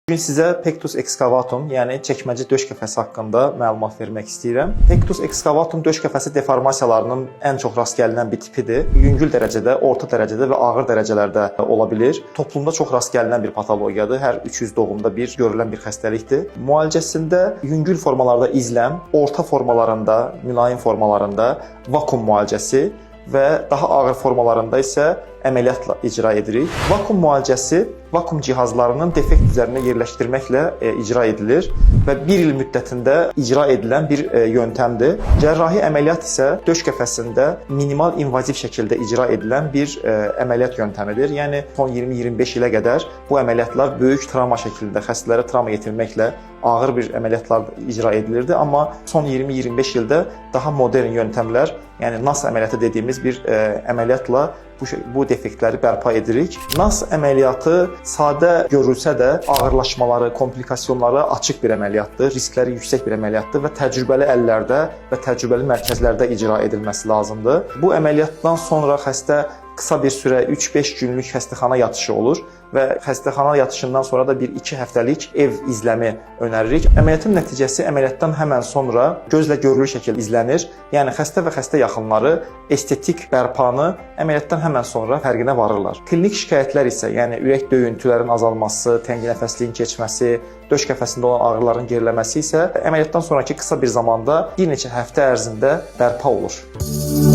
Bugün sizə pectus excavatum, yəni çəkməci döş qəfəsi haqqında məlumat vermək istəyirəm. Pectus excavatum döş qəfəsi deformasiyalarının ən çox rast gəlinən bir tipidir. Yüngül dərəcədə, orta dərəcədə və ağır dərəcələrdə ola bilir. Toplumda çox rast gəlinən bir patologiyadır. Hər 300 doğumda bir görülən bir xəstəlikdir. Müalicəsində yüngül formalarda izləm, orta formalarında, mülayim formalarında vakuum müalicəsi və daha ağır formalarında isə əməliyyatla icra edirik. Vakuum müalicəsi vakuum cihazlarının defekt üzərinə yerləşdirməklə icra edilir və 1 il müddətində icra edilən bir yöntəmdir. Cərrahi əməliyyat isə döş qəfəsində minimal invaziv şəkildə icra edilən bir əməliyyat yöntəmidir. Yəni son 20-25 ilə qədər bu əməliyyatlar böyük travma şəklində xəstələrə travma yetirməklə ağır bir əməliyyatlar icra edilirdi, amma son 20-25 ildə daha modern yöntəmlər, yəni NAS əməliyyatı dediyimiz bir əməliyyatla bu defektləri bərpa edirik. NAS əməliyyatı sadə görülsə də ağırlaşmaları, komplikasyonları açıq bir əməliyyatdır, riskləri yüksək bir əməliyyatdır və təcrübəli əllərdə və təcrübəli mərkəzlərdə icra edilməsi lazımdır. Bu əməliyyatdan sonra xəstə qısa bir sürə 3-5 günlük xəstəxana yatışı olur və xəstəxana yatışından sonra da 1-2 həftəlik ev izləmi önəririk. Əməliyyatın nəticəsi əməliyyatdan həmən sonra gözlə görülür şəkildə izlənir. Yəni xəstə və xəstə yaxınları estetik bərpanı əməliyyatdan həmən sonra fərqinə varırlar. Klinik şikayətlər isə, yəni ürək döyüntülərinin azalması, tənginəfəsliyin keçməsi, döş qəfəsində olan ağrıların geriləməsi isə əməliyyatdan sonraki qısa bir zamanda bir neçə həftə ərzində bərpa olur.